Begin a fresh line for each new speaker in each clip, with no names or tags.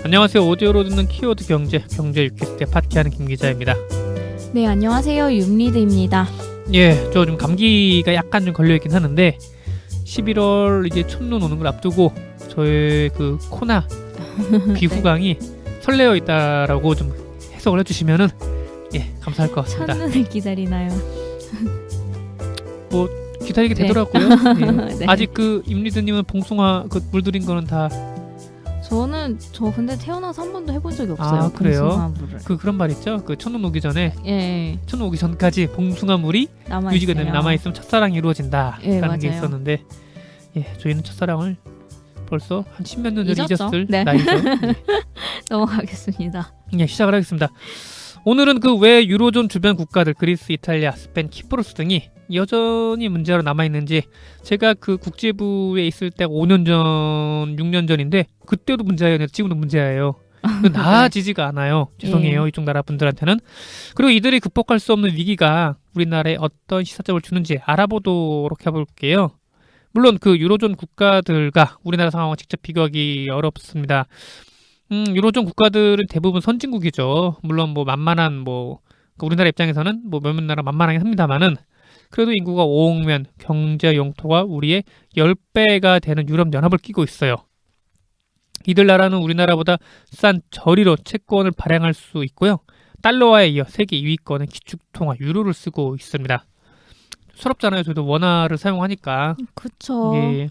안녕하세요. 오디오로 듣는 키워드 경제 유퀴즈의 팟캐하는 김 기자입니다.
네, 안녕하세요. 윤리드입니다.
예, 저 좀 감기가 약간 좀 걸려있긴 하는데 11월 이제 첫눈 오는 걸 앞두고 저의 그 코나 귀후강이 설레어 있다라고 좀 해석을 해주시면은 예, 감사할 것 같습니다.
첫눈을 기다리나요?
뭐 기다리게
네.
되더라고요. 예.
네.
아직 그 임리드님은 봉숭아 그 물들인 거는 다
저 근데 태어나서 한 번도 해본 적이 없어요.
아, 그래요?
봉숭아물을.
그런 말 있죠. 그 첫눈 오기 전에
예,
첫눈 오기 전까지 봉숭아물이
남아
유지가
있어요.
되면 남아있으면 첫사랑이 이루어진다라는
예,
게
맞아요.
있었는데 예, 저희는 첫사랑을 벌써 한 10몇 년 전에
잊었죠?
잊었을
네.
나이죠.
넘어가겠습니다.
예, 시작을 하겠습니다. 오늘은 그 외 유로존 주변 국가들 그리스, 이탈리아, 스페인, 키프로스 등이 여전히 문제로 남아있는지 제가 그 국제부에 있을 때가 5년 전, 6년 전인데 그때도 문제였는데 지금도 문제예요. 나아지지가 않아요. 죄송해요.
예.
이쪽 나라 분들한테는. 그리고 이들이 극복할 수 없는 위기가 우리나라에 어떤 시사점을 주는지 알아보도록 해볼게요. 물론 그 유로존 국가들과 우리나라 상황을 직접 비교하기 어렵습니다. 유로존 국가들은 대부분 선진국이죠. 물론 뭐 만만한 뭐 우리나라 입장에서는 뭐 몇몇 나라 만만하긴 합니다만은 그래도 인구가 5억면 경제 영토가 우리의 10배가 되는 유럽 연합을 끼고 있어요. 이들 나라는 우리나라보다 싼 저리로 채권을 발행할 수 있고요. 달러화에 이어 세계 2위권의 기축통화 유로를 쓰고 있습니다. 서럽잖아요. 저도 원화를 사용하니까.
그쵸.
예.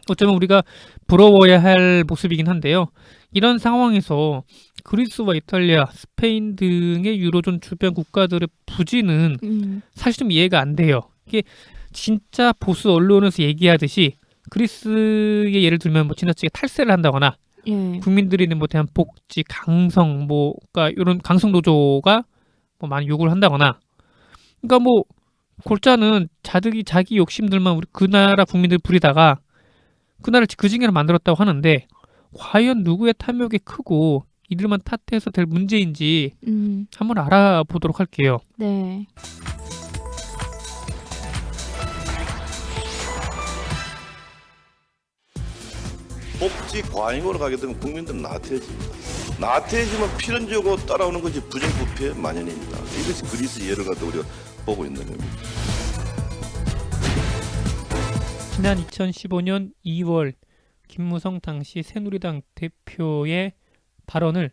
어쩌면 우리가 부러워야 할 모습이긴 한데요. 이런 상황에서 그리스와 이탈리아, 스페인 등의 유로존 주변 국가들의 부진은 사실 좀 이해가 안 돼요. 이게 진짜 보수 언론에서 얘기하듯이 그리스의 예를 들면 뭐 지나치게 탈세를 한다거나
예.
국민들이 뭐 대한 복지, 강성, 뭐가 이런 강성 노조가 뭐 많이 요구를 한다거나, 그러니까 뭐 골자는 자기 욕심들만 우리 그 나라 국민들 부리다가 그 나라를 그 징계를 만들었다고 하는데 과연 누구의 탐욕이 크고 이들만 탓해서 될 문제인지 한번 알아보도록 할게요.
네.
복지 과잉으로 가게 되면 국민들은 나태해집니다. 나태해지면 필연적으로 따라오는 것이 부정부패 만연입니다. 이것이 그리스 예를 가지고 우리가 보고 있는 겁니다.
지난 2015년 2월 김무성 당시 새누리당 대표의 발언을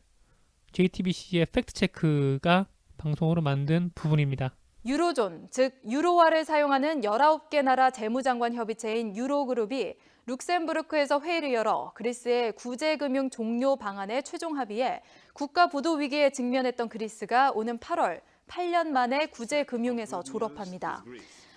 JTBC의 팩트체크가 방송으로 만든 부분입니다.
유로존, 즉 유로화를 사용하는 19개 나라 재무장관 협의체인 유로그룹이 룩셈부르크에서 회의를 열어 그리스의 구제금융 종료 방안에 최종 합의해 국가 부도 위기에 직면했던 그리스가 오는 8월 8년 만에 구제금융에서 졸업합니다.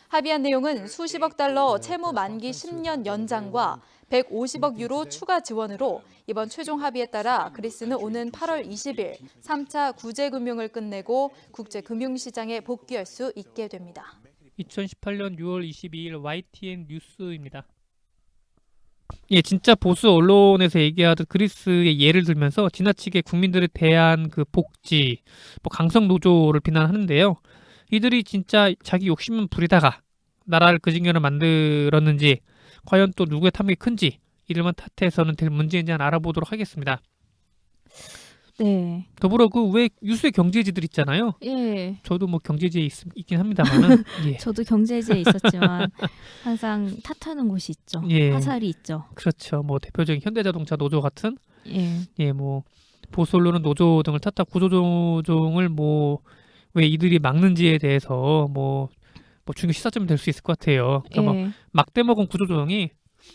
합의한 내용은 수십억 달러 채무 만기 10년 연장과 150억 유로 추가 지원으로 이번 최종 합의에 따라 그리스는 오는 8월 20일 3차 구제금융을 끝내고 국제금융시장에 복귀할 수 있게 됩니다.
2018년 6월 22일 YTN 뉴스입니다. 예, 진짜 보수 언론에서 얘기하듯 그리스의 예를 들면서 지나치게 국민들에 대한 그 복지, 뭐 강성 노조를 비난하는데요. 이들이 진짜 자기 욕심만 부리다가 나라를 그 징계로 만들었는지, 과연 또 누구의 탐욕이 큰지 이들만 탓해서는 될 문제인지 알아보도록 하겠습니다.
네.
더불어 그 왜 유수의 경제지들 있잖아요.
예.
저도 뭐 경제지에 있긴 합니다만은 예.
저도 경제지에 있었지만 항상 탓하는 곳이 있죠.
예.
화살이 있죠.
그렇죠. 뭐 대표적인 현대자동차 노조 같은
예.
예, 뭐 보수 언론은 노조 등을 탓하고 구조조정을 뭐 왜 이들이 막는지에 대해서 뭐 중요 시사점이 될 수 있을 것 같아요. 그러니까 막
예.
막대 먹은 구조조정이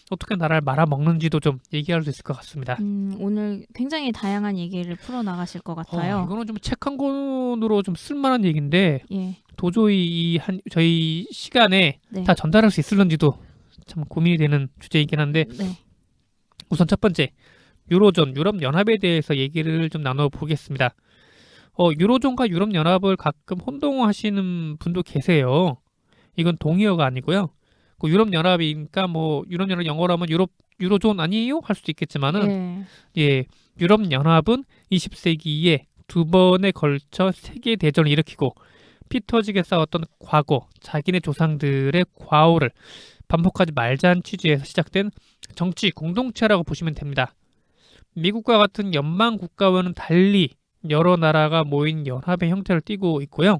어떻게 나라를 말아먹는지도 좀 얘기할 수 있을 것 같습니다.
오늘 굉장히 다양한 얘기를 풀어나가실 것 같아요.
이거는 좀 책 한 권으로 좀 쓸만한 얘기인데
예.
도저히 저희 시간에
네.
다 전달할 수 있을런지도 참 고민이 되는 주제이긴 한데
네.
우선 첫 번째 유로존 유럽연합에 대해서 얘기를 좀 나눠보겠습니다. 유로존과 유럽연합을 가끔 혼동하시는 분도 계세요. 이건 동의어가 아니고요. 그 유럽연합이니까 뭐 유럽연합 영어로 하면 유로존 아니에요? 할 수도 있겠지만은 예, 유럽연합은 20세기 이에 두 번에 걸쳐 세계 대전을 일으키고 피 터지게 싸웠던 과거 자기네 조상들의 과오를 반복하지 말자는 취지에서 시작된 정치 공동체라고 보시면 됩니다. 미국과 같은 연방 국가와는 달리 여러 나라가 모인 연합의 형태를 띠고 있고요.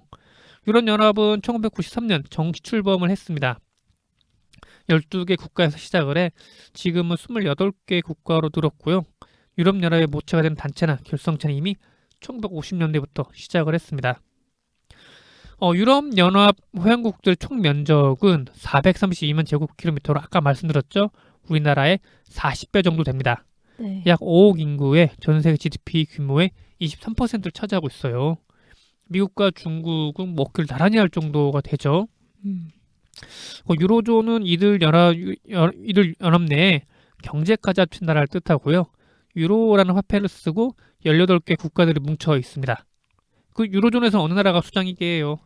유럽연합은 1993년 정식 출범을 했습니다. 12개 국가에서 시작을 해 지금은 28개 국가로 늘었고요. 유럽연합의 모체가 된 단체나 결성체는 이미 1950년대부터 시작을 했습니다. 유럽연합 회원국들 총 면적은 432만 제곱킬로미터로 아까 말씀드렸죠. 우리나라의 40배 정도 됩니다.
네.
약 5억 인구의 전 세계 GDP 규모의 23%를 차지하고 있어요. 미국과 중국은 먹기를 나란히 할 정도가 되죠.
음.
유로존은 이들 연합 내에 경제까지 합친 나라를 뜻하고요. 유로라는 화폐를 쓰고 18개 국가들이 뭉쳐 있습니다. 그 유로존에서 어느 나라가 수장이게요?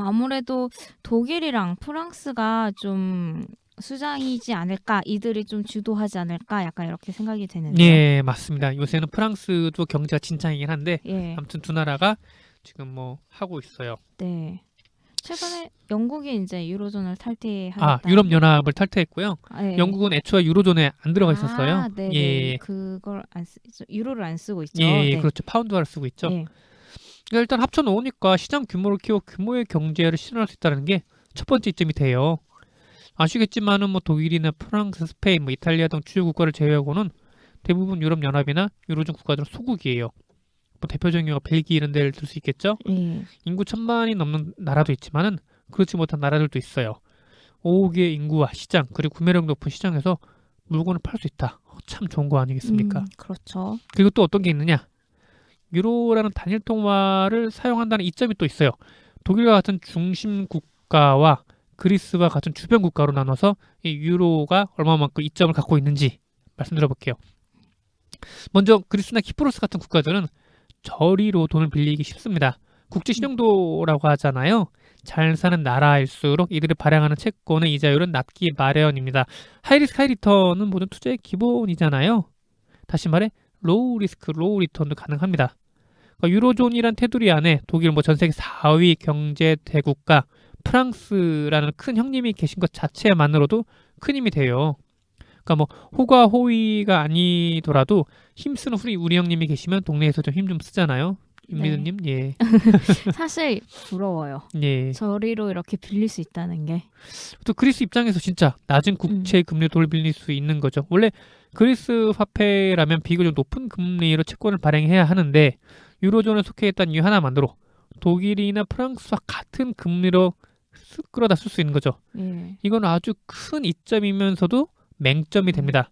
아무래도 독일이랑 프랑스가 좀 수장이지 않을까, 이들이 좀 주도하지 않을까, 약간 이렇게 생각이 되는데요.
예, 맞습니다. 요새는 프랑스도 경제가 진창이긴 한데
예,
아무튼 두 나라가 지금 뭐 하고 있어요.
네. 최근에 영국이 이제 유로존을 탈퇴하겠다.
유럽연합을 탈퇴했고요.
예.
영국은 애초에 유로존에 안 들어가 있었어요.
네,
예,
그걸 유로를 안 쓰고 있죠.
예,
네.
그렇죠. 파운드화를 쓰고 있죠.
예.
그러니까 일단 합쳐놓으니까 시장 규모를 키워 규모의 경제를 실현할 수 있다는 게 첫 번째 이점이 돼요. 아시겠지만은 뭐 독일이나 프랑스, 스페인, 뭐 이탈리아 등 주요 국가를 제외하고는 대부분 유럽 연합이나 유로존 국가들은 소국이에요. 뭐 대표적인 경우가 벨기에 이런 데를 들 수 있겠죠.
예.
인구 1000만이 넘는 나라도 있지만은 그렇지 못한 나라들도 있어요. 5억의 인구와 시장 그리고 구매력 높은 시장에서 물건을 팔 수 있다. 참 좋은 거 아니겠습니까?
그렇죠.
그리고 또 어떤 게 있느냐? 유로라는 단일 통화를 사용한다는 이점이 또 있어요. 독일과 같은 중심 국가와 그리스와 같은 주변 국가로 나눠서 이 유로가 얼마만큼 이점을 갖고 있는지 말씀드려 볼게요. 먼저 그리스나 키프로스 같은 국가들은 저리로 돈을 빌리기 쉽습니다. 국제 신용도라고 하잖아요. 잘 사는 나라일수록 이들이 발행하는 채권의 이자율은 낮기 마련입니다. 하이리스크 하이리턴은 모든 투자의 기본이잖아요. 다시 말해 로우 리스크 로우 리턴도 가능합니다. 그러니까 유로존이란 테두리 안에 독일 뭐 전 세계 4위 경제 대국가 프랑스라는 큰 형님이 계신 것 자체만으로도 큰 힘이 돼요. 그러니까 뭐 호가 호위가 아니더라도 힘쓰는 우리 형님이 계시면 동네에서 좀 힘 좀 쓰잖아요. 윤미드님, 예,
사실 부러워요.
예.
저리로 이렇게 빌릴 수 있다는 게.
또 그리스 입장에서 진짜 낮은 국채 금리로 돈을 빌릴 수 있는 거죠. 원래 그리스 화폐라면 비교적 높은 금리로 채권을 발행해야 하는데 유로존에 속해 있다는 이유 하나만으로 독일이나 프랑스와 같은 금리로 끌어다 쓸 수 있는 거죠.
예.
이건 아주 큰 이점이면서도 맹점이 됩니다.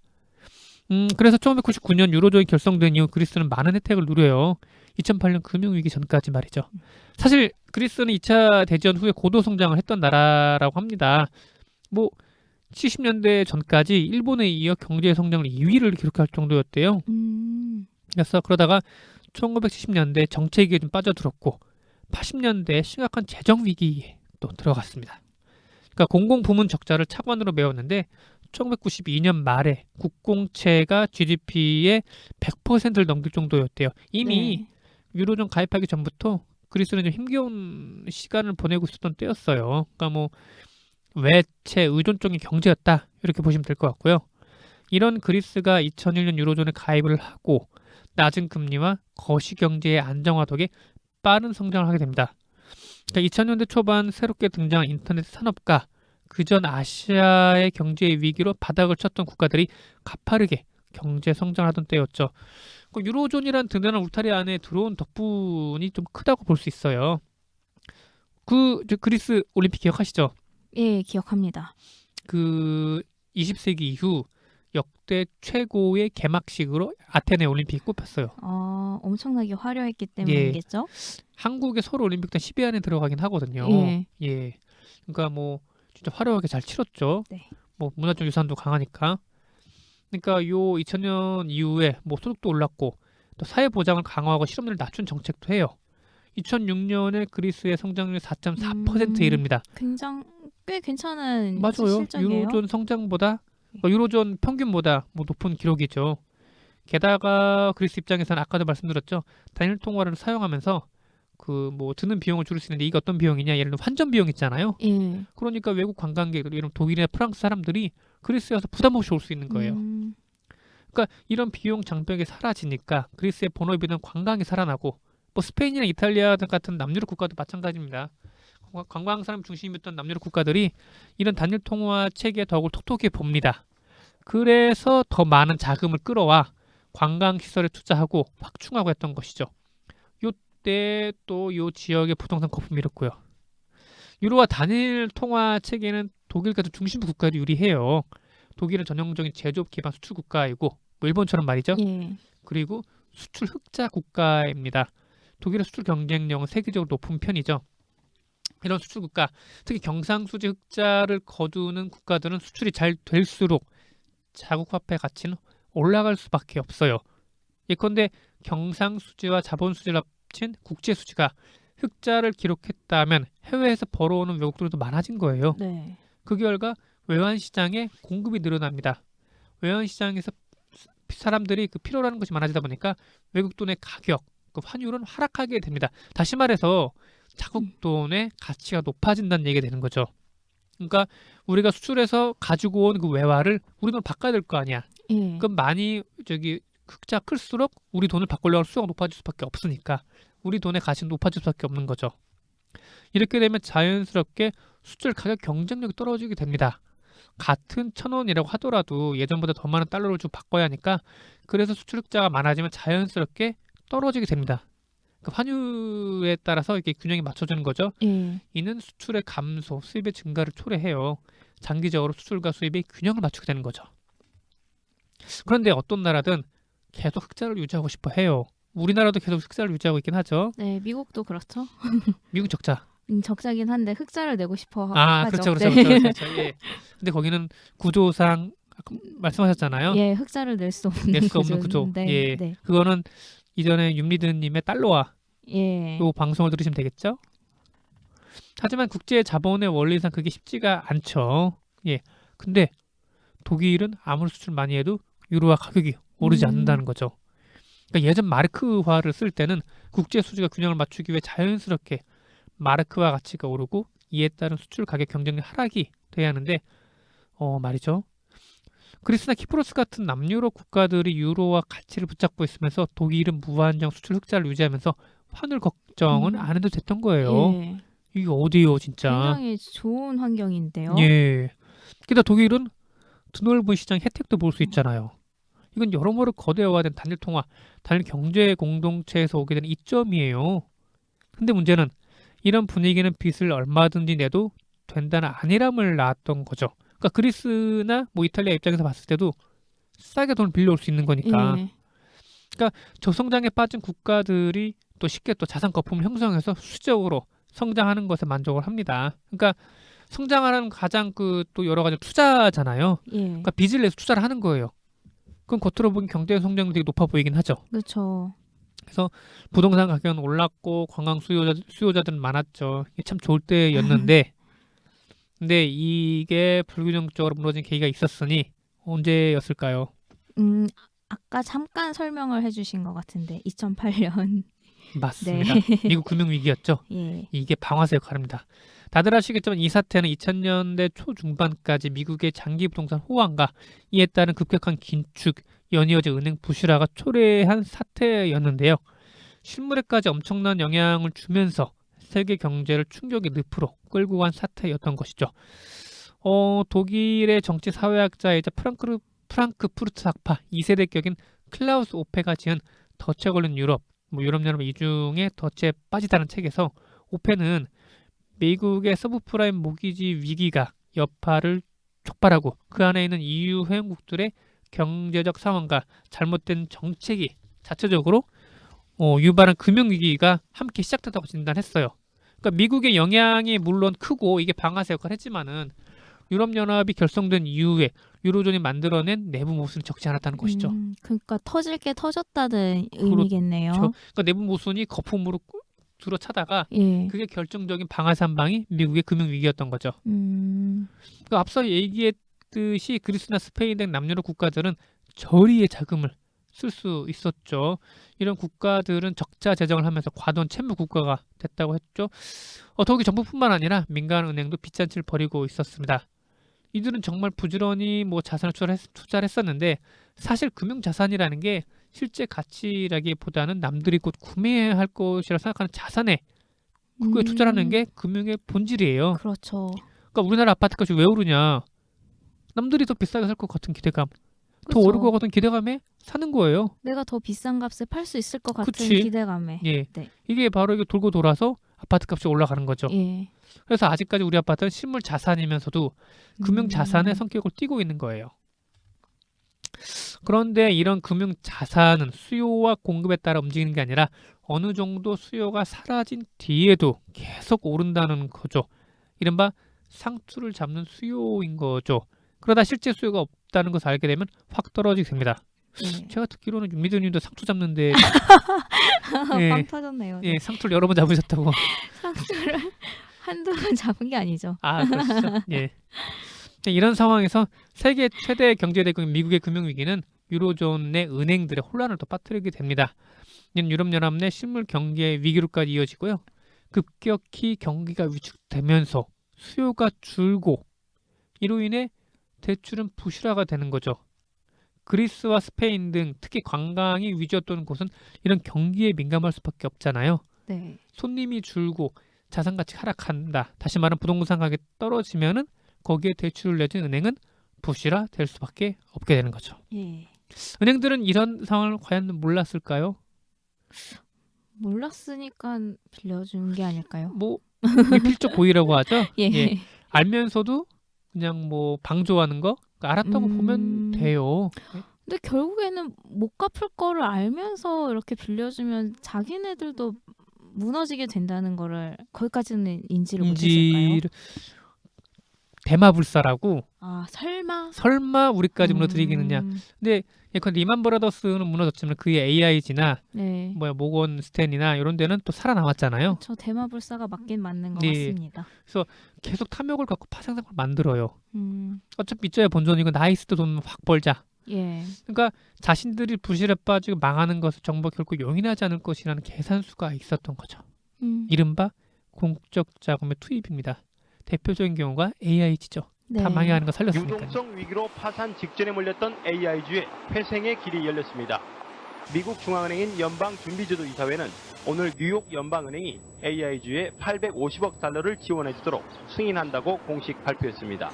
그래서 1999년 유로존이 결성된 이후 그리스는 많은 혜택을 누려요. 2008년 금융위기 전까지 말이죠. 사실 그리스는 2차 대전 후에 고도 성장을 했던 나라라고 합니다. 뭐 70년대 전까지 일본에 이어 경제 성장을 2위를 기록할 정도였대요. 그래서 그러다가 1970년대 정체기에 좀 빠져들었고 80년대에 심각한 재정 위기에 또 들어갔습니다. 그러니까 공공부문 적자를 차관으로 메웠는데 1992년 말에 국공채가 GDP의 100%를 넘길 정도였대요. 이미
네.
유로존 가입하기 전부터 그리스는 좀 힘겨운 시간을 보내고 있었던 때였어요. 그러니까 뭐 외채 의존적인 경제였다 이렇게 보시면 될 것 같고요. 이런 그리스가 2001년 유로존에 가입을 하고 낮은 금리와 거시경제의 안정화 덕에 빠른 성장을 하게 됩니다. 그러니까 2000년대 초반 새롭게 등장한 인터넷 산업과 그전 아시아의 경제 위기로 바닥을 쳤던 국가들이 가파르게 경제 성장하던 때였죠. 유로존이란 든든한 울타리 안에 들어온 덕분이 좀 크다고 볼 수 있어요. 그리스 올림픽 기억하시죠?
예, 기억합니다.
그 20세기 이후 역대 최고의 개막식으로 아테네 올림픽이 꼽혔어요.
엄청나게 화려했기 때문이겠죠?
한국의 서울 올림픽 때 10위 안에 들어가긴 하거든요.
예.
예. 그러니까 뭐 진짜 화려하게 잘 치렀죠.
네.
뭐 문화적 유산도 강하니까. 그러니까 요 2000년 이후에 뭐 소득도 올랐고 또 사회 보장을 강화하고 실업률을 낮춘 정책도 해요. 2006년에 그리스의 성장률 4.4%에 이릅니다.
꽤 괜찮은
맞아요.
실적이에요.
유로존 성장보다 유로존 평균보다 뭐 높은 기록이죠. 게다가 그리스 입장에서는 아까도 말씀드렸죠. 단일 통화를 사용하면서 그 뭐 드는 비용을 줄일 수 있는데 이게 어떤 비용이냐? 예를 들면 환전 비용 있잖아요.
예.
그러니까 외국 관광객들, 예를 들면 독일이나 프랑스 사람들이 그리스에 와서 부담 없이 올 수 있는 거예요. 그러니까 이런 비용 장벽이 사라지니까 그리스의 본업이든 관광이 살아나고 뭐 스페인이나 이탈리아 같은 남유럽 국가도 마찬가지입니다. 관광 사람 중심이었던 남유럽 국가들이 이런 단일 통화 체계에 덕을 톡톡히 봅니다. 그래서 더 많은 자금을 끌어와 관광 시설에 투자하고 확충하고 했던 것이죠. 요때 또 요 지역의 부동산 거품이 일었고요. 유로와 단일 통화 체계는 독일 같은 중심부 국가도 유리해요. 독일은 전형적인 제조업 기반 수출 국가이고 뭐 일본처럼 말이죠.
예.
그리고 수출 흑자 국가입니다. 독일의 수출 경쟁력은 세계적으로 높은 편이죠. 이런 수출 국가, 특히 경상수지 흑자를 거두는 국가들은 수출이 잘 될수록 자국 화폐 가치는 올라갈 수밖에 없어요. 예컨대 경상수지와 자본수지를 합친 국제수지가 흑자를 기록했다면 해외에서 벌어오는 외국돈도 많아진 거예요.
네.
그 결과 외환시장에 공급이 늘어납니다. 외환시장에서 사람들이 그 필요로 하는 것이 많아지다 보니까 외국돈의 가격, 그 환율은 하락하게 됩니다. 다시 말해서 자국 돈의 가치가 높아진다는 얘기가 되는 거죠. 그러니까 우리가 수출해서 가지고 온 그 외화를 우리 돈 바꿔야 될 거 아니야.
예.
그럼 많이 흑자 클수록 우리 돈을 바꾸려고 수요가 높아질 수밖에 없으니까 우리 돈의 가치는 높아질 수밖에 없는 거죠. 이렇게 되면 자연스럽게 수출 가격 경쟁력이 떨어지게 됩니다. 같은 1,000원이라고 하더라도 예전보다 더 많은 달러를 주고 바꿔야 하니까 그래서 수출 흑자가 많아지면 자연스럽게 떨어지게 됩니다. 그 환율에 따라서 이렇게 균형이 맞춰지는 거죠.
예.
이는 수출의 감소, 수입의 증가를 초래해요. 장기적으로 수출과 수입이 균형을 맞추게 되는 거죠. 그런데 어떤 나라든 계속 흑자를 유지하고 싶어 해요. 우리나라도 계속 흑자를 유지하고 있긴 하죠.
네, 미국도 그렇죠.
미국 적자.
적자긴 한데 흑자를 내고 싶어 하죠.
그렇죠, 그렇죠,
네.
그렇죠. 예. 근데 거기는 구조상 아까 말씀하셨잖아요.
예, 흑자를 낼 수 없는
낼 수 없는 구조.
구조인데,
예.
네.
그거는 이전에 윤리드님의 달러와
예.
요 방송을 들으시면 되겠죠. 하지만 국제 자본의 원리상 그게 쉽지가 않죠. 예. 근데 독일은 아무리 수출 많이 해도 유로화 가격이 오르지 않는다는 거죠. 그러니까 예전 마르크화를 쓸 때는 국제 수지가 균형을 맞추기 위해 자연스럽게 마르크화 가치가 오르고 이에 따른 수출 가격 경쟁력 하락이 돼야 하는데 말이죠. 그리스나 키프로스 같은 남유럽 국가들이 유로와 가치를 붙잡고 있으면서 독일은 무한정 수출 흑자를 유지하면서 환율 걱정은 안 해도 됐던 거예요.
예.
이게 어디요, 진짜.
굉장히 좋은 환경인데요.
예. 게다가 독일은 드넓은 시장 혜택도 볼 수 있잖아요. 이건 여러모로 거대화된 단일 통화, 단일 경제 공동체에서 오게 되는 이점이에요. 근데 문제는 이런 분위기는 빚을 얼마든지 내도 된다는 안일함을 낳았던 거죠. 그러니까 그리스나 뭐 이탈리아 입장에서 봤을 때도 싸게 돈을 빌려올 수 있는 거니까.
예.
저성장에 빠진 국가들이 또 쉽게 또 자산 거품을 형성해서 수적으로 성장하는 것에 만족을 합니다. 그러니까 성장하는 가장 또 여러 가지 투자잖아요.
예.
그러니까 빚을 내서 투자를 하는 거예요. 그럼 겉으로 보기엔 경제 성장률이 되게 높아 보이긴 하죠.
그렇죠.
그래서 부동산 가격은 올랐고 관광 수요자들은 많았죠. 이게 참 좋을 때였는데 근데 이게 불균형적으로 무너진 계기가 있었으니 언제였을까요?
아까 잠깐 설명을 해주신 것 같은데 2008년.
맞습니다.
네.
미국 금융위기였죠.
예.
이게 방아쇠 역할입니다. 다들 아시겠지만 이 사태는 2000년대 초중반까지 미국의 장기 부동산 호황과 이에 따른 급격한 긴축, 연이어진 은행 부실화가 초래한 사태였는데요. 실물에까지 엄청난 영향을 주면서 세계 경제를 충격의 늪으로 끌고 간 사태였던 것이죠. 독일의 정치 사회학자이자 프랑크푸르트 학파 2세대 격인 클라우스 오페가 지은 덫에 걸린 유럽, 유럽연합 이중에 덫에 빠지다는 책에서 오페는 미국의 서브프라임 모기지 위기가 여파를 촉발하고 그 안에 있는 EU 회원국들의 경제적 상황과 잘못된 정책이 자체적으로 유발한 금융위기가 함께 시작됐다고 진단했어요. 그러니까 미국의 영향이 물론 크고 이게 방아쇠 역할을 했지만은 유럽연합이 결성된 이후에 유로존이 만들어낸 내부 모순이 적지 않았다는 것이죠.
그러니까 터질 게 터졌다는 의미겠네요.
그러니까 내부 모순이 거품으로 들어차다가
예.
그게 결정적인 방아쇠 한 방이 미국의 금융위기였던 거죠. 그러니까 앞서 얘기했듯이 그리스나 스페인 등 남유럽 국가들은 저리의 자금을 쓸 수 있었죠. 이런 국가들은 적자 재정을 하면서 과도한 채무 국가가 됐다고 했죠. 더욱이 정부뿐만 아니라 민간은행도 빚잔치를 벌이고 있었습니다. 이들은 정말 부지런히 뭐 자산을 투자를 했었는데 사실 금융 자산이라는 게 실제 가치라기보다는 남들이 곧 구매해야 할 것이라 생각하는 자산에 그거에 투자하는 게 금융의 본질이에요.
그렇죠.
그러니까 우리나라 아파트값이 왜 오르냐? 남들이 더 비싸게 살 것 같은 기대감, 더
그렇죠.
오를 것 같은 기대감에 사는 거예요.
내가 더 비싼 값에 팔 수 있을 것 같은
그치.
기대감에.
예,
네.
이게 바로 이게 돌고 돌아서 아파트값이 올라가는 거죠.
예.
그래서 아직까지 우리 아파트는 실물 자산이면서도 금융 자산의 성격을 띠고 있는 거예요. 그런데 이런 금융 자산은 수요와 공급에 따라 움직이는 게 아니라 어느 정도 수요가 사라진 뒤에도 계속 오른다는 거죠. 이른바 상투를 잡는 수요인 거죠. 그러다 실제 수요가 없다는 것을 알게 되면 확 떨어지게 됩니다.
예.
제가 듣기로는 윤미드님도 상투 잡는데
빵
예,
터졌네요.
예, 상투를 여러 번 잡으셨다고.
상투를 한두 번 잡은 게 아니죠.
아, 그렇죠. 예. 이런 상황에서 세계 최대 경제대국 미국의 금융위기는 유로존 내 은행들의 혼란을 더 빠뜨리게 됩니다. 이는 유럽연합 내 실물 경제 위기로까지 이어지고요. 급격히 경기가 위축되면서 수요가 줄고 이로 인해 대출은 부실화가 되는 거죠. 그리스와 스페인 등 특히 관광이 위주였던 곳은 이런 경기에 민감할 수밖에 없잖아요.
네.
손님이 줄고 자산 가치 하락한다. 다시 말하면 부동산 가격이 떨어지면은 거기에 대출을 내준 은행은 부실화 될 수밖에 없게 되는 거죠.
예.
은행들은 이런 상황을 과연 몰랐을까요?
몰랐으니까 빌려준 게 아닐까요?
뭐 미필적 고의라고 하죠.
예.
예. 알면서도 그냥 뭐 방조하는 거 알았다고 보면 돼요.
근데 결국에는 못 갚을 거를 알면서 이렇게 빌려주면 자기네들도 무너지게 된다는 거를 거기까지는 인지를 못했을까요?
대마불사라고
아,
설마 우리까지 무너뜨리겠느냐. 근데 예컨대 리만 브라더스는 무너졌지만 그의 AIG나
네.
모건 스탠이나 이런 데는 또 살아남았잖아요.
저 대마불사가 맞긴 맞는 것
네.
같습니다.
계속 탐욕을 갖고 파생상을 만들어요.
음,
어차피 있자야 본전이고 나이스도 돈 확 벌자.
예.
그러니까 자신들이 부실에 빠지고 망하는 것을 정부가 결코 용인하지 않을 것이라는 계산수가 있었던 거죠. 이른바 공적 자금의 투입입니다. 대표적인 경우가 AIG죠.
네.
다 망해가는 거 살렸으니까.
유동성 위기로 파산 직전에 몰렸던 AIG의 회생의 길이 열렸습니다. 미국 중앙은행인 연방준비제도 이사회는 오늘 뉴욕 연방은행이 AIG에 850억 달러를 지원해주도록 승인한다고 공식 발표했습니다.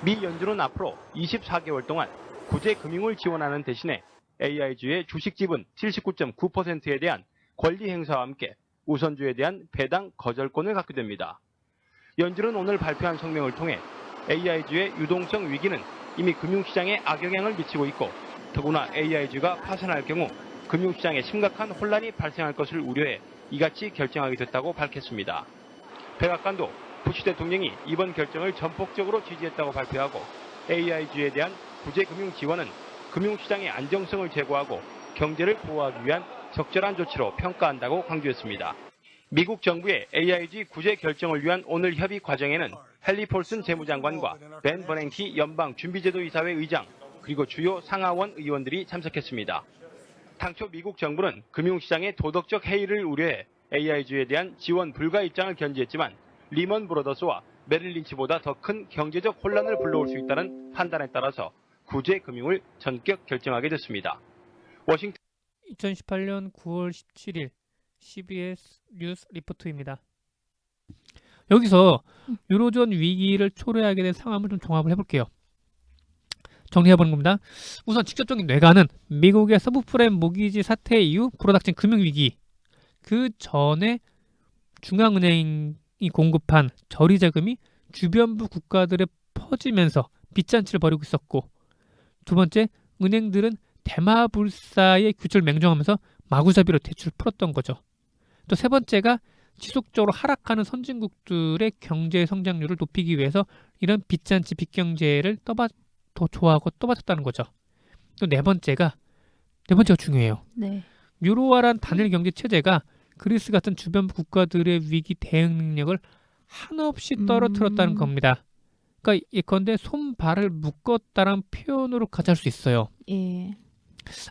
미 연준은 앞으로 24개월 동안 구제 금융을 지원하는 대신에 AIG의 주식 지분 79.9%에 대한 권리 행사와 함께 우선주에 대한 배당 거절권을 갖게 됩니다. 연준은 오늘 발표한 성명을 통해 AIG의 유동성 위기는 이미 금융시장에 악영향을 미치고 있고 더구나 AIG가 파산할 경우 금융시장에 심각한 혼란이 발생할 것을 우려해 이같이 결정하게 됐다고 밝혔습니다. 백악관도 부시 대통령이 이번 결정을 전폭적으로 지지했다고 발표하고 AIG에 대한 구제금융 지원은 금융시장의 안정성을 제고하고 경제를 보호하기 위한 적절한 조치로 평가한다고 강조했습니다. 미국 정부의 AIG 구제 결정을 위한 오늘 협의 과정에는 헨리 폴슨 재무장관과 벤 버냉키 연방준비제도 이사회 의장 그리고 주요 상하원 의원들이 참석했습니다. 당초 미국 정부는 금융시장의 도덕적 해이를 우려해 AIG에 대한 지원 불가 입장을 견지했지만 리먼 브로더스와 메릴 린치보다 더 큰 경제적 혼란을 불러올 수 있다는 판단에 따라서 구제 금융을 전격 결정하게 됐습니다. 워싱턴
2018년 9월 17일 CBS 뉴스 리포트입니다. 여기서 유로존 위기를 초래하게 된 상황을 좀 종합을 해볼게요. 정리해보는 겁니다. 우선 직접적인 뇌관은 미국의 서브프라임 모기지 사태 이후 불어닥친 금융위기, 그 전에 중앙은행이 공급한 저리자금이 주변부 국가들에 퍼지면서 빚잔치를 벌이고 있었고, 두 번째, 은행들은 대마불사의 규칙을 맹종하면서 마구잡이로 대출을 풀었던 거죠. 또 세 번째가 지속적으로 하락하는 선진국들의 경제 성장률을 높이기 위해서 이런 빚잔치 빚경제를 더 좋아하고 떠받쳤다는 거죠. 또 네 번째가 중요해요.
네.
유로화란 단일 경제 체제가 그리스 같은 주변 국가들의 위기 대응 능력을 한없이 떨어뜨렸다는 겁니다. 그러니까 예컨대 손발을 묶었다는 표현으로 가져갈 수 있어요.
예.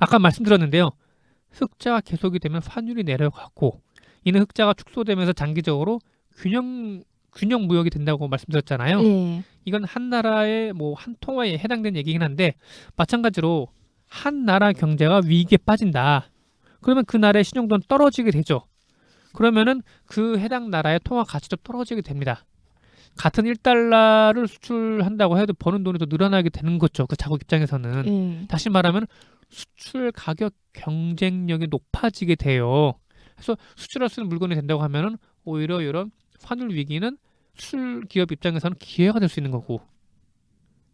아까 말씀드렸는데요. 흑자가 계속이 되면 환율이 내려가고 이는 흑자가 축소되면서 장기적으로 균형 균형 무역이 된다고 말씀드렸잖아요.
예.
이건 한 나라의 뭐 한 통화에 해당되는 얘기긴 한데 마찬가지로 한 나라 경제가 위기에 빠진다. 그러면 그 나라의 신용도는 떨어지게 되죠. 그러면은 그 해당 나라의 통화 가치도 떨어지게 됩니다. 같은 1달러를 수출한다고 해도 버는 돈이 더 늘어나게 되는 거죠. 그 자국 입장에서는.
예.
다시 말하면 수출 가격 경쟁력이 높아지게 돼요. 그래서 수출할 수 있는 물건이 된다고 하면은 오히려 이런 환율 위기는 수출 기업 입장에서는 기회가 될 수 있는 거고.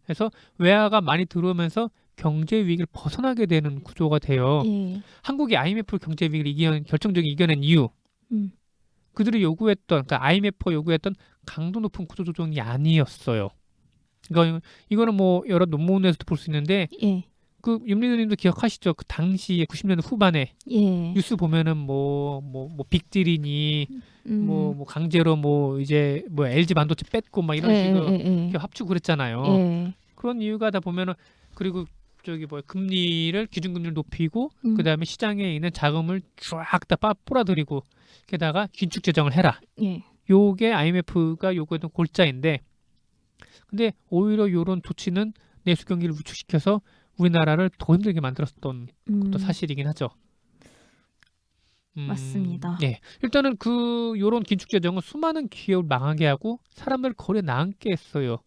그래서 외화가 많이 들어오면서 경제 위기를 벗어나게 되는 구조가 돼요.
예.
한국이 IMF 경제 위기를 결정적인 이겨낸 이유.
음.
그들이 요구했던, 그러니까 IMF가 요구했던 강도 높은 구조 조정이 아니었어요. 이거는 뭐 여러 논문에서도 볼 수 있는데
예.
그 윤리교님도 기억하시죠? 그 당시에 90년대 후반에
예.
뉴스 보면은 뭐 빅딜이니 뭐 강제로 뭐 이제 뭐 LG 반도체 뺐고 막 이런 식으로 이렇게 합치고 그랬잖아요.
예.
그런 이유가 다 보면은 그리고 저기 뭐 금리를 기준금리를 높이고 그다음에 시장에 있는 자금을 쫙 다 빨아들이고 게다가 긴축 재정을 해라.
예.
요게 IMF가 요구했던 골자인데 근데 오히려 요런 조치는 내수 경기를 위축시켜서 우리나라를 더 힘들게 만들었던 것도 사실이긴 하죠.
맞습니다.
예. 일단은 요런 긴축 재정은 수많은 기업을 망하게 하고 사람들 거리에 나앉게 했어요.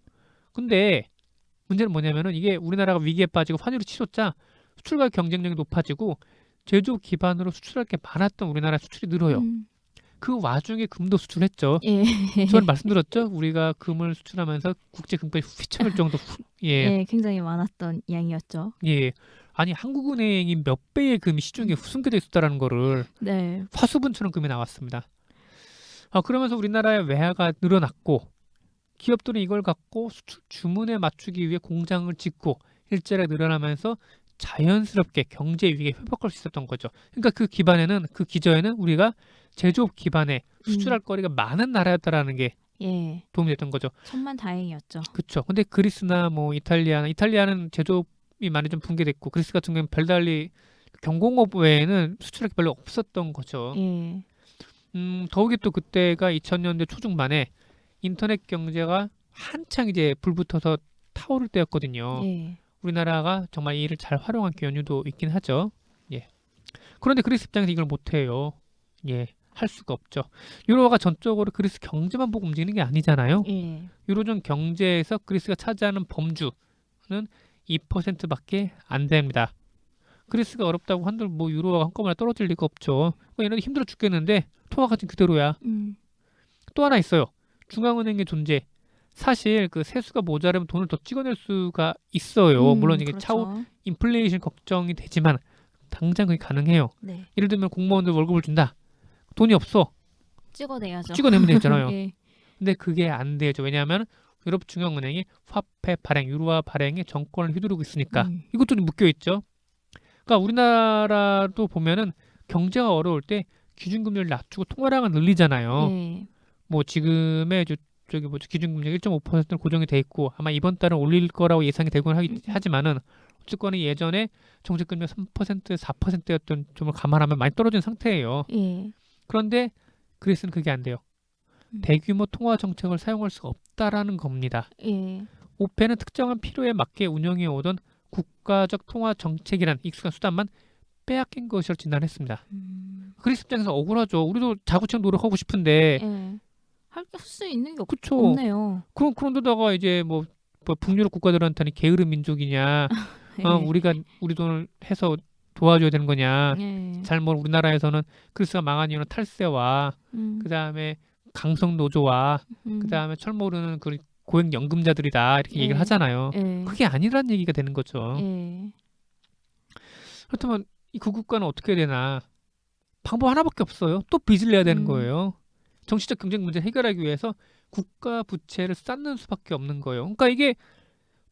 근데 문제는 뭐냐면은 이게 우리나라가 위기에 빠지고 환율이 치솟자 수출과 경쟁력이 높아지고 제조업 기반으로 수출할 게 많았던 우리나라 수출이 늘어요. 그 와중에 금도 수출했죠.
예.
저는 말씀드렸죠. 우리가 금을 수출하면서 국제 금값이 휘청일 정도.
예, 굉장히 많았던 양이었죠.
예. 아니 한국은행이 몇 배의 금이 시중에 숨겨져 있었다라는 거를
네.
화수분처럼 금이 나왔습니다. 그러면서 우리나라의 외화가 늘어났고 기업들은 이걸 갖고 수출 주문에 맞추기 위해 공장을 짓고 일자리가 늘어나면서 자연스럽게 경제 위기에 회복할 수 있었던 거죠. 그러니까 그 기저에는 우리가 제조업 기반에 수출할 거리가 많은 나라였다라는 게
예.
도움이 됐던 거죠.
천만다행이었죠.
그렇죠. 근데 그리스나 뭐 이탈리아는 제조업이 많이 좀 붕괴됐고 그리스 같은 경우는 별달리 경공업 외에는 수출할 게 별로 없었던 거죠.
예.
더욱이 또 그때가 2000년대 초중반에 인터넷 경제가 한창 이제 불붙어서 타오를 때였거든요.
예.
우리나라가 정말 이를 잘 활용한 연유도 있긴 하죠. 예. 그런데 그리스 입장에서 이걸 못해요. 예. 할 수가 없죠. 유로화가 전적으로 그리스 경제만 보고 움직이는 게 아니잖아요.
예.
유로존 경제에서 그리스가 차지하는 범주는 2%밖에 안 됩니다. 그리스가 어렵다고 한들 뭐 유로화가 한꺼번에 떨어질 리가 없죠. 얘네들 힘들어 죽겠는데 통화가 지금 그대로야. 또 하나 있어요. 중앙은행의 존재. 사실 그 세수가 모자라면 돈을 더 찍어낼 수가 있어요. 물론 이게
그렇죠.
차후 인플레이션 걱정이 되지만 당장 그게 가능해요.
네.
예를 들면 공무원들 월급을 준다. 돈이 없어.
찍어내야죠.
찍어내면 되잖아요.
예.
근데 그게 안 되죠. 왜냐하면 유럽 중앙은행이 화폐 발행, 유로화 발행에 정권을 휘두르고 있으니까 이것도 좀 묶여 있죠. 그러니까 우리나라도 보면은 경제가 어려울 때 기준금리를 낮추고 통화량을 늘리잖아요.
예.
뭐 지금의 기준금리 1.5%는 고정이 돼 있고 아마 이번 달은 올릴 거라고 예상이 되곤 하지만은 어쨌거나 예전에 정책금리가 3%, 4%였던 점을 감안하면 많이 떨어진 상태예요.
예.
그런데 그리스는 그게 안 돼요. 대규모 통화 정책을 사용할 수가 없다라는 겁니다.
예.
오페는 특정한 필요에 맞게 운영해 오던 국가적 통화 정책이란 익숙한 수단만 빼앗긴 것이라고 진단했습니다. 그리스 입장에서 억울하죠. 우리도 자구책 노력하고 싶은데
예. 할 수 있는 게
그쵸.
없네요.
그런데다가 이제 뭐 북유럽 국가들한테는 게으른 민족이냐,
예.
우리가 우리 돈을 해서 도와줘야 되는 거냐.
예.
잘못 우리나라에서는 그리스가 망한 이유는 탈세와 그 다음에 강성 노조와 그 다음에 철모르는 그 고액 연금자들이다 이렇게
예.
얘기를 하잖아요.
예.
그게 아니란 얘기가 되는 거죠.
예.
그렇다면 그 국가는 어떻게 해야 되나? 방법 하나밖에 없어요. 또 빚을 내야 되는 거예요. 정치적 경쟁 문제 해결하기 위해서 국가 부채를 쌓는 수밖에 없는 거예요. 그러니까 이게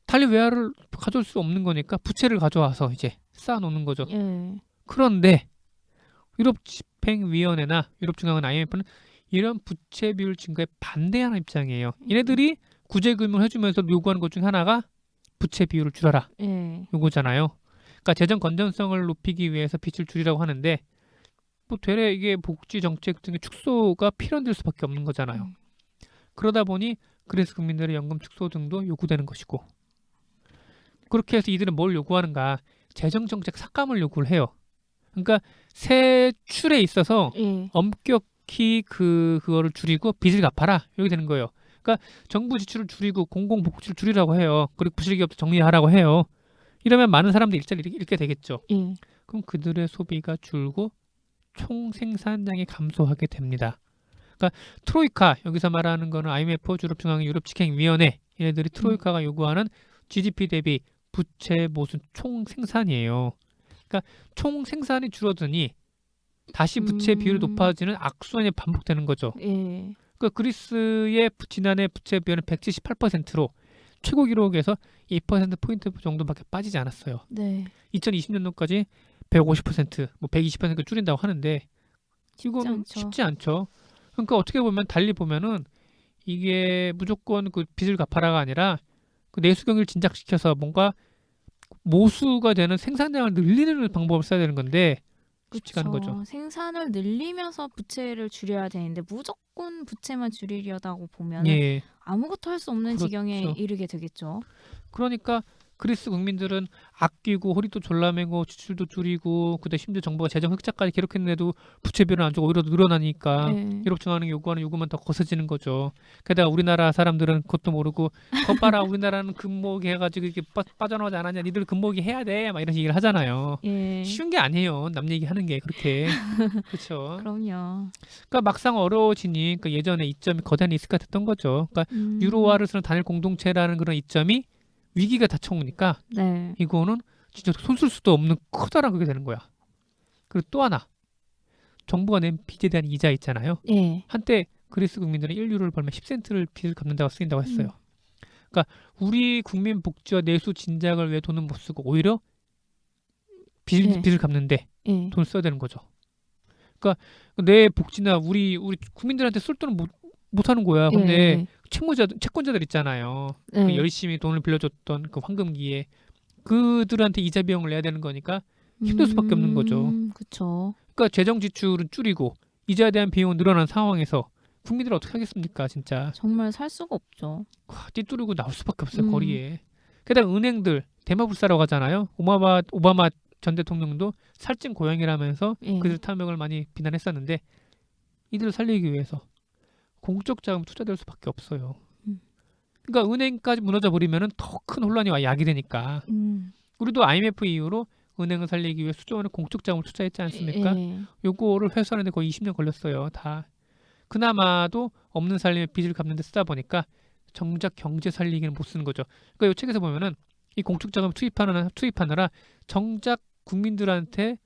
달리 외화를 가져올 수 없는 거니까 부채를 가져와서 이제 쌓아놓는 거죠.
예.
그런데 유럽 집행위원회나 유럽중앙은 IMF는 이런 부채 비율 증가에 반대하는 입장이에요. 얘네들이 구제금융을 해주면서 요구하는 것 중 하나가 부채 비율을 줄여라.
예.
요거잖아요. 그러니까 재정 건전성을 높이기 위해서 빚을 줄이라고 하는데 뭐 되레 이게 복지 정책 등의 축소가 필연될 수밖에 없는 거잖아요. 그러다 보니 그리스 국민들의 연금 축소 등도 요구되는 것이고 그렇게 해서 이들은 뭘 요구하는가? 재정정책 삭감을 요구를 해요. 그러니까 세출에 있어서
예.
엄격히 그거를 줄이고 빚을 갚아라 이렇게 되는 거예요. 그러니까 정부 지출을 줄이고 공공복지를 줄이라고 해요. 그리고 부실기업도 정리하라고 해요. 이러면 많은 사람들이 일자리를 잃게 되겠죠.
예.
그럼 그들의 소비가 줄고 총 생산량이 감소하게 됩니다. 그러니까 트로이카 여기서 말하는 거는 IMF, 유럽중앙 유럽집행위원회 얘네들이 트로이카가 요구하는 GDP 대비 부채 모순 총 생산이에요. 그러니까 총 생산이 줄어드니 다시 부채 비율이 높아지는 악순환이 반복되는 거죠.
예.
그러니까 그리스의 지난해 부채 비율은 178%로 최고 기록에서 2%포인트 정도밖에 빠지지 않았어요.
네.
2020년도까지 150%, 뭐 120% 줄인다고 하는데 이거는
않죠.
쉽지 않죠. 그러니까 어떻게 보면 달리 보면은 이게 무조건 그 빚을 갚아라가 아니라 그 내수 경기를 진작시켜서 뭔가 모수가 되는 생산량을 늘리는 방법을 써야 되는 건데 쉽지가 않은 거죠.
생산을 늘리면서 부채를 줄여야 되는데 무조건 부채만 줄이려다고 보면
예.
아무것도 할 수 없는
그렇죠.
지경에 이르게 되겠죠.
그러니까 그리스 국민들은 아끼고 허리도 졸라매고 지출도 줄이고 그다음 심지어 정부가 재정 흑자까지 기록했는데도 부채 비율은 안 주고 오히려 늘어나니까
예.
유럽중앙은행 요구하는 요구만 더 거세지는 거죠. 게다가 우리나라 사람들은 그것도 모르고 거 봐라 우리나라는 금모기 해가지고 이렇게 빠져나오지 않았냐 니들 금모기 해야 돼 막 이런 얘기를 하잖아요.
예.
쉬운 게 아니에요. 남 얘기하는 게 그렇게 그렇죠.
그럼요.
그러니까 막상 어려워지니 그 예전에 이점이 거대한 리스크가 됐던 거죠. 그러니까 유로화를 쓰는 단일 공동체라는 그런 이점이 위기가 닥쳐오니까
네.
이거는 진짜 손 쓸 수도 없는 커다란 그게 되는 거야. 그리고 또 하나 정부가 낸 빚에 대한 이자 있잖아요.
예.
한때 그리스 국민들은 1유로를 벌면 10센트를 빚을 갚는다고 쓰인다고 했어요. 그러니까 우리 국민 복지와 내수 진작을 위해 돈은 못 쓰고 오히려
네.
빚을 갚는데
예.
돈을 써야 되는 거죠. 그러니까 내 복지나 우리 국민들한테 쓸 돈은 못 하는 거야. 근데
예.
채권자들 있잖아요.
네.
그 열심히 돈을 빌려줬던 그 황금기에 그들한테 이자 비용을 내야 되는 거니까 힘들 수밖에 없는 거죠.
그렇죠.
그러니까 재정 지출은 줄이고 이자에 대한 비용은 늘어난 상황에서 국민들 어떻게 하겠습니까, 진짜.
정말 살 수가 없죠.
띠뚜르고 나올 수밖에 없어요,
음.
거리에. 게다가 은행들 대마불사라고 하잖아요. 오바마 전 대통령도 살찐 고양이라면서
예.
그들 탐욕을 많이 비난했었는데 이들을 살리기 위해서 공적 자금 투자될 수밖에 없어요. 그러니까 은행까지 무너져 버리면은 더 큰 혼란이 야기 되니까. 우리도 IMF 이후로 은행을 살리기 위해 수조 원의 공적 자금을 투자했지 않습니까?
예.
요거를 회수하는데 거의 20년 걸렸어요. 다. 그나마도 없는 살림에 빚을 갚는 데 쓰다 보니까 정작 경제 살리기는 못 쓰는 거죠. 그러니까 이 책에서 보면은 이 공적 자금 투입하느라 정작 국민들한테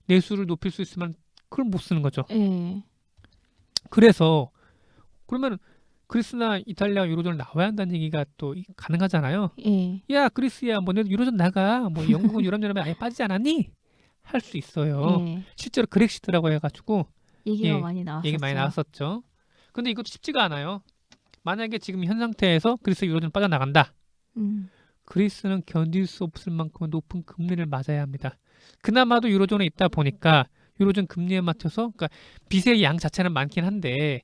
내수를 높일 수 있으면 그걸 못 쓰는 거죠.
예.
그래서 그러면 그리스나 이탈리아 유로존을 나와야 한다는 얘기가 또 가능하잖아요.
예.
야 그리스야 뭐 너도 유로존 나가 뭐 영국은 유럽연합에 아예 빠지지 않았니? 할 수 있어요.
예.
실제로 그렉시트라고 해가지고
얘기가
예,
많이 나왔었죠.
얘기 많이 나왔었죠. 근데 이것도 쉽지가 않아요. 만약에 지금 현 상태에서 그리스 유로존 빠져나간다. 그리스는 견딜 수 없을 만큼 높은 금리를 맞아야 합니다. 그나마도 유로존에 있다 보니까 유로존 금리에 맞춰서 그러니까 빚의 양 자체는 많긴 한데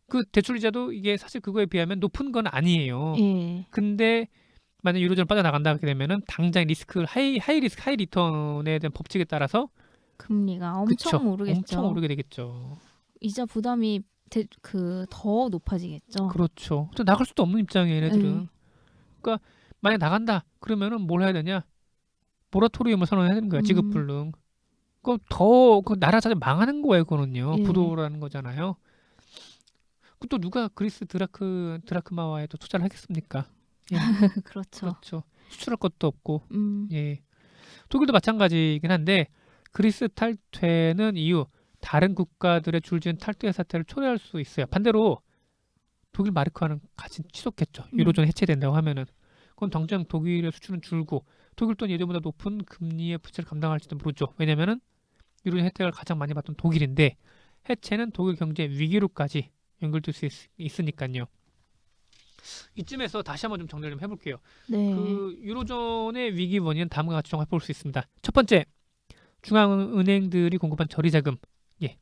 그 대출이자도 이게 사실 그거에 비하면 높은 건 아니에요.
예.
근데 만약 유로존 빠져나간다 그렇게 되면은 당장 리스크 하이 리스크 하이 리턴에 대한 법칙에 따라서
금리가 엄청
그쵸,
오르겠죠.
엄청 오르게 되겠죠.
이자 부담이 더 높아지겠죠.
그렇죠. 또 나갈 수도 없는 입장이에요, 얘네들은.
네.
그러니까 만약 나간다 그러면은 뭘 해야 되냐? 모라토리움을 선언해야 되는 거야. 지급 불능. 그럼 그 나라 자체 망하는 거예요, 그거는요.
예.
부도라는 거잖아요. 또 누가 그리스 드라크마와에 또 투자를 하겠습니까? 예.
그렇죠.
그렇죠. 수출할 것도 없고.
음.
예. 독일도 마찬가지이긴 한데 그리스 탈퇴는 이후 다른 국가들의 줄지은 탈퇴 사태를 초래할 수 있어요. 반대로 독일 마르크화는 같이 취소했겠죠. 유로존 해체된다고 하면은 그럼 당장 독일의 수출은 줄고 독일 돈 예전보다 높은 금리의 부채를 감당할지도 모르죠. 왜냐면은 유로존 혜택을 가장 많이 받던 독일인데 해체는 독일 경제 위기로까지 연결될 수 있으니까요. 이쯤에서 다시 한번 좀 정리를 좀 해볼게요.
네.
그 유로존의 위기 원인은 다음과 같이 종합해 볼 수 있습니다. 첫 번째, 중앙은행들이 공급한 저리자금,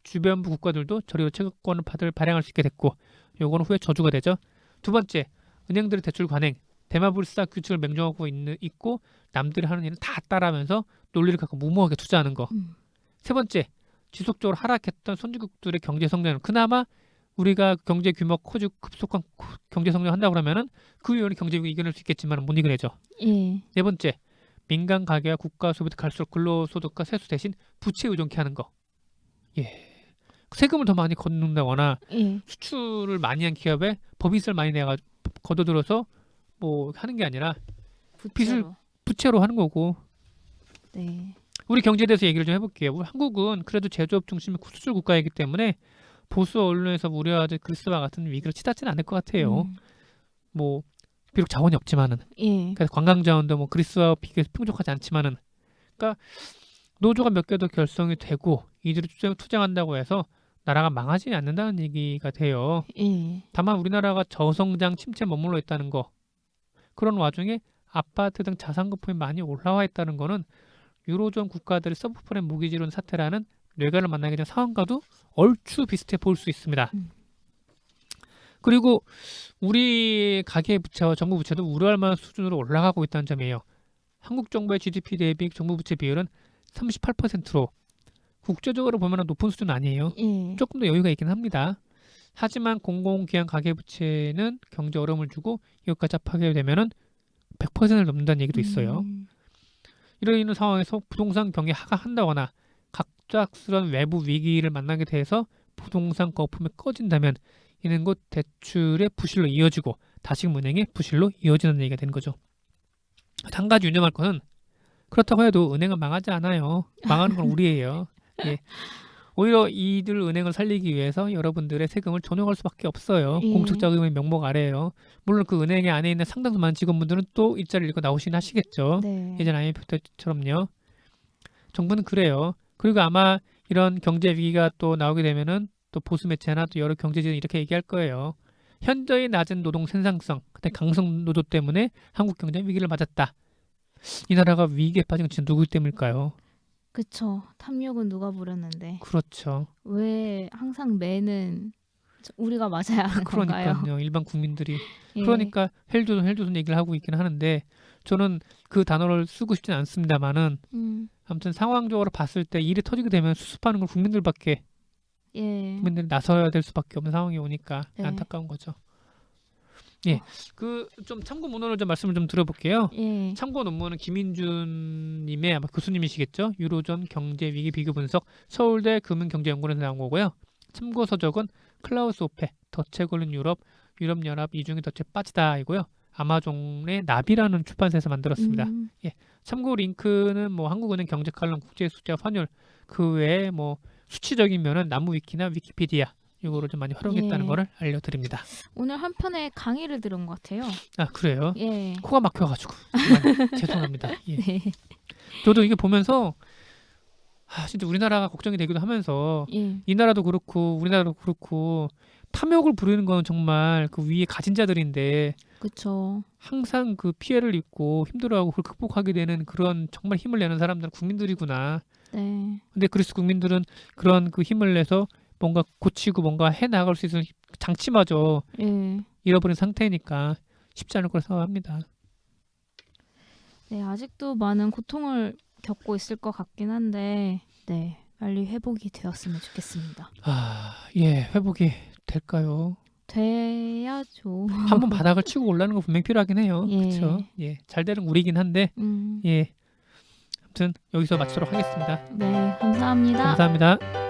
주변부 국가들도 저리로 채권을 발행할 수 있게 됐고, 요거는 후에 저주가 되죠. 두 번째, 은행들의 대출 관행, 대마불사 규칙을 맹정하고 있고 남들이 하는 일은 다 따라하면서 논리를 갖고 무모하게 투자하는 거. 세 번째, 지속적으로 하락했던 선진국들의 경제 성장은 그나마 우리가 경제 규모 커지고 급속한 경제 성장한다고 그러면은 그 요인이 경제 위기 이겨낼 수 있겠지만 못 이겨내죠.
예.
네 번째, 민간 가계와 국가 소비도 갈수록 근로소득과 세수 대신 부채 의존케 하는 거. 예. 세금을 더 많이 걷는다거나
예.
수출을 많이 한 기업에 법인세를 많이 내가 걷어들어서 뭐 하는 게 아니라
부채로.
부채로 하는 거고.
네.
우리 경제에 대해서 얘기를 좀 해볼게요. 우리 한국은 그래도 제조업 중심의 수출 국가이기 때문에 보수 언론에서 우려하듯 그리스와 같은 위기를 치닫지는 않을 것 같아요. 뭐 비록 자원이 없지만은,
예.
그래서 관광 자원도 뭐 그리스와 비교해서 풍족하지 않지만은, 그러니까 노조가 몇 개 더 결성이 되고 이들이 투쟁한다고 해서 나라가 망하지 않는다는 얘기가 돼요.
예.
다만 우리나라가 저성장 침체에 머물러 있다는 거, 그런 와중에 아파트 등 자산 거품이 많이 올라와 있다는 거는 유로존 국가들의 서브프라임 모기지론 사태라는 뇌관을 만나게 된 상황과도 얼추 비슷해 보일 수 있습니다. 그리고 우리 가계 부채와 정부 부채도 우려할 만한 수준으로 올라가고 있다는 점이에요. 한국 정부의 GDP 대비 정부 부채 비율은 38%로 국제적으로 보면 높은 수준은 아니에요.
예.
조금 더 여유가 있긴 합니다. 하지만 공공기관 가계부채는 경제 어려움을 주고 이것까지 합하게 되면은 100%를 넘는다는 얘기도 있어요. 이런 상황에서 부동산 경기 하강한다거나 갑작스런 외부 위기를 만나게 돼서 부동산 거품이 꺼진다면 이는 곧 대출의 부실로 이어지고 다시금 은행의 부실로 이어지는 얘기가 되는 거죠. 한 가지 유념할 것은 그렇다고 해도 은행은 망하지 않아요. 망하는 건 우리예요. 예. 오히려 이들 은행을 살리기 위해서 여러분들의 세금을 전용할 수밖에 없어요.
예.
공적자금의 명목 아래에요. 물론 그 은행의 안에 있는 상당수 많은 직원분들은 또 일자리를 잃고 나오시긴 하시겠죠.
네.
예전 IMF 때처럼요. 정부는 그래요. 그리고 아마 이런 경제 위기가 또 나오게 되면은 또 보수 매체나 또 여러 경제지는 이렇게 얘기할 거예요. 현저히 낮은 노동 생산성, 그다음에 강성 노조 때문에 한국 경제는 위기를 맞았다. 이 나라가 위기에 빠진 건 진짜 누구 때문일까요?
그쵸. 탐욕은 누가 부렸는데
그렇죠.
왜 항상 매는 우리가 맞아야 하는 건가요?
그러니까요. 일반 국민들이.
예.
그러니까 헬조선 얘기를 하고 있긴 하는데 저는 그 단어를 쓰고 싶진 않습니다만은 아무튼 상황적으로 봤을 때 일이 터지게 되면 수습하는 건 국민들이 나서야 될 수밖에 없는 상황이 오니까
네.
안타까운 거죠. 예, 그 좀 참고 문헌을 좀 말씀을 좀 드려볼게요.
예.
참고 논문은 김인준님의 아마 교수님이시겠죠. 유로존 경제 위기 비교 분석 서울대 금융경제연구원에서 나온 거고요. 참고 서적은 클라우스 오페 덫에 걸린 유럽연합 이중에 덫에 빠지다 이고요. 아마존의 나비라는 출판사에서 만들었습니다. 예, 참고 링크는 뭐 한국은행 경제칼럼 국제숫자 환율 그 외에 뭐 수치적인 면은 나무위키나 위키피디아 이거를 좀 많이 활용했다는
예.
거를 알려드립니다.
오늘 한 편의 강의를 들은 것 같아요.
아 그래요?
예.
코가 막혀가지고 정말 죄송합니다. 예.
네.
저도 이게 보면서 진짜 우리나라가 걱정이 되기도 하면서
예.
이 나라도 그렇고 우리나라도 그렇고 탐욕을 부리는 건 정말 그 위에 가진 자들인데
그쵸.
항상 그 피해를 입고 힘들어하고 그걸 극복하게 되는 그런 정말 힘을 내는 사람들은 국민들이구나.
네.
근데 그리스 국민들은 그런 그 힘을 내서 뭔가 고치고 뭔가 해 나갈 수 있는 장치마저
예.
잃어버린 상태니까 쉽지 않을 거라 생각합니다.
네, 아직도 많은 고통을 겪고 있을 것 같긴 한데, 네, 빨리 회복이 되었으면 좋겠습니다.
예, 회복이 될까요?
돼야죠.
한번 바닥을 치고 올라가는 거 분명히 필요하긴 해요.
예.
그렇죠? 예, 잘 되는 우리긴 한데,
음,
예, 아무튼 여기서 마치도록 하겠습니다.
네, 감사합니다.
감사합니다.